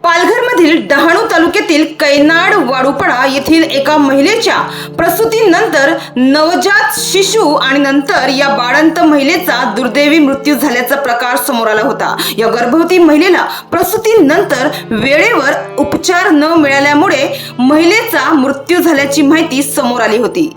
पालघरमधील डहाणू तालुक्यातील कैनाड वाडूपडा येथील एका महिलेच्या प्रसूतीनंतर नवजात शिशु आणि नंतर या बाळंत महिलेचा दुर्दैवी मृत्यू झाल्याचा प्रकार समोर आला होता। या गर्भवती महिलेला प्रसूतीनंतर वेळेवर उपचार न मिळाल्यामुळे महिलेचा मृत्यू झाल्याची माहिती समोर आली होती।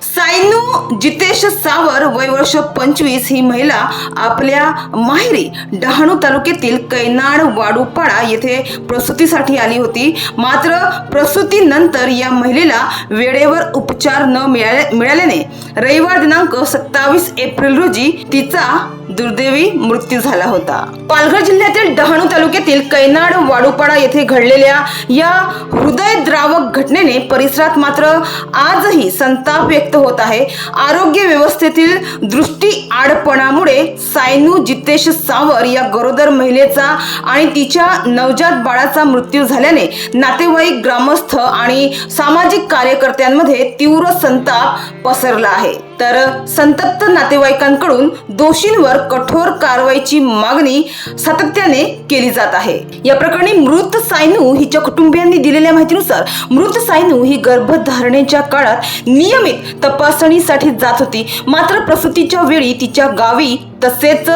सायनू जितेश सावर वय वर्ष 25 ही महिला आपल्या माहेरी डहाणू तालुक्यातील कैनाड वाडूपडा येथे प्रसूतीसाठी आली होती। मात्र प्रसूतीनंतर या महिलेला वेळेवर उपचार न मिळाल्याने रविवार दिनांक 27 एप्रिल रोजी तिचा दुर्दैवी मृत्यू झाला होता। पालघर जिल्ह्यातील डहाणू तालुक्यातील कैनाड वाडूपडा येथे घडलेल्या या हृदयद्रावक घटनेने परिसरात मात्र आजही संताप व्यक्त होत आहे। आरोग्य व्यवस्थेतील दृष्टी आडपणामुळे सायनू जितेश सावर या गरोदर महिलेचा आणि तिच्या नवजात बाळाचा मृत्यू झाल्याने नातेवाईक, ग्रामस्थ आणि सामाजिक कार्यकर्त्यांमध्ये तीव्र संताप पसरला आहे। तर संतप्त नातेवाईकांकडून दोषींवर कठोर कारवाईची मागणी सातत्याने केली जात आहे। या प्रकरणी मृत सायनू हिच्या कुटुंबियांनी दिलेल्या माहितीनुसार मृत सायनू ही गर्भधारणेच्या काळात नियमित तपासणीसाठी जात होती। मात्र प्रसूतीच्या वेळी तिच्या गावी तसेच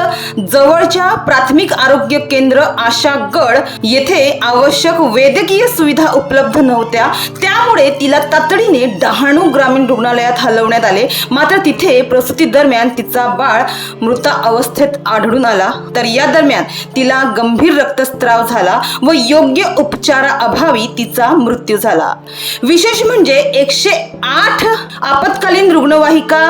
जवळच्या प्राथमिक आरोग्य केंद्र आशागड येथे आवश्यक वैद्यकीय सुविधा उपलब्ध नव्हत्या। त्यामुळे तिला तातडीने डहाणू ग्रामीण रुग्णालयात हलवण्यात आले। मात्र तिथे प्रसूती दरम्यान तिचा बाळ मृत अवस्थेत आढळून आला। तर या दरम्यान तिला गंभीर रक्तस्राव झाला व योग्य उपचाराअभावी तिचा मृत्यू झाला। विशेष म्हणजे 108 आपत्कालीन रुग्णवाहिका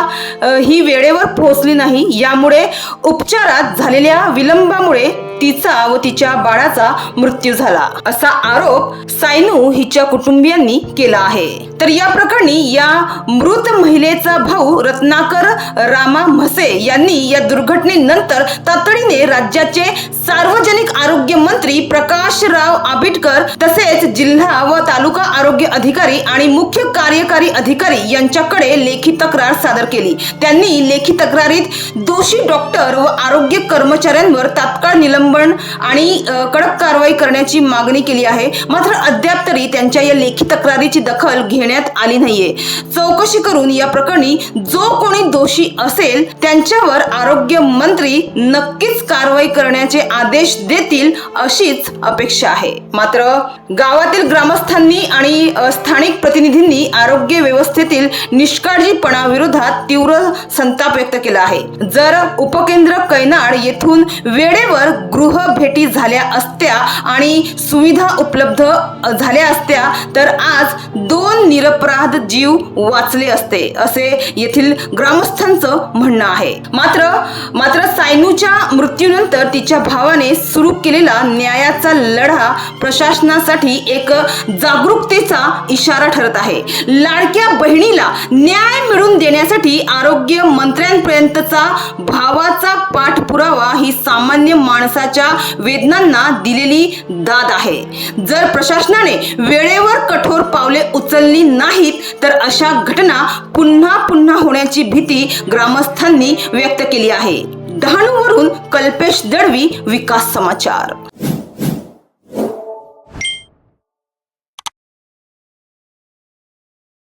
ही वेळेवर पोहोचली नाही। यामुळे उपचारात झालेल्या विलंबामुळे तिचा व तिच्या बाळाचा मृत्यू झाला असा आरोप सायनू हिच्या कुटुंबियांनी केला आहे। तर या प्रकरणी या मृत महिलेचा भाऊ रत्नाकर रामा म्हसे यांनी या दुर्घटनेनंतर तातडीने राज्याचे सार्वजनिक आरोग्य मंत्री प्रकाशराव आबिटकर तसेच जिल्हा व तालुका आरोग्य अधिकारी आणि मुख्य कार्यकारी अधिकारी यांच्याकडे लेखी तक्रार सादर केली। त्यांनी लेखी तक्रारीत दोषी डॉक्टर व आरोग्य कर्मचाऱ्यांवर तात्काळ निलंबन आणि कडक कारवाई करण्याची मागणी केली आहे। मात्र अद्याप तरी त्यांच्या या लेखी तक्रारीची दखल घेण्यात आली नाहीये। चौकशी करून या प्रकरणी जो कोणी दोषी असेल त्यांच्यावर आरोग्य मंत्री नक्कीच कारवाई करण्याचे आदेश देतील अशीच अपेक्षा आहे। मात्र गावातील ग्रामस्थांनी आणि स्थानिक प्रतिनिधींनी आरोग्य व्यवस्थेतील निष्काळजीपणा विरोधात तीव्र संताप व्यक्त केला आहे। जर उपकेंद्र कैनाड येथून वेळेवर गृह भेटी झाल्या असत्या आणि सुविधा उपलब्ध झाल्या असत्या तर आज 2 निरपराध जीव वाचले असते असे येथील ग्रामस्थांचं म्हणणं आहे। मात्र सायनूच्या मृत्यूनंतर तिच्या भावाने सुरू केलेला न्यायाचा लढा प्रशासनासाठी एक जागरूकतेचा इशारा ठरत आहे। लाडक्या बहिणीला न्याय मिळवून देण्यासाठी आरोग्य मंत्र्यांपर्यंतचा भावाचा पाठपुरावा ही सामान्य माणसाच्या वेदनांना दिलेली दाद आहे। जर प्रशासनाने वेळेवर कठोर पावले उचलली नाहीत तर अशा घटना पुन्हा होण्याची भीती ग्रामस्थांनी व्यक्त केली आहे। डहाणूवरून कल्पेश दळवी, विकास समाचार।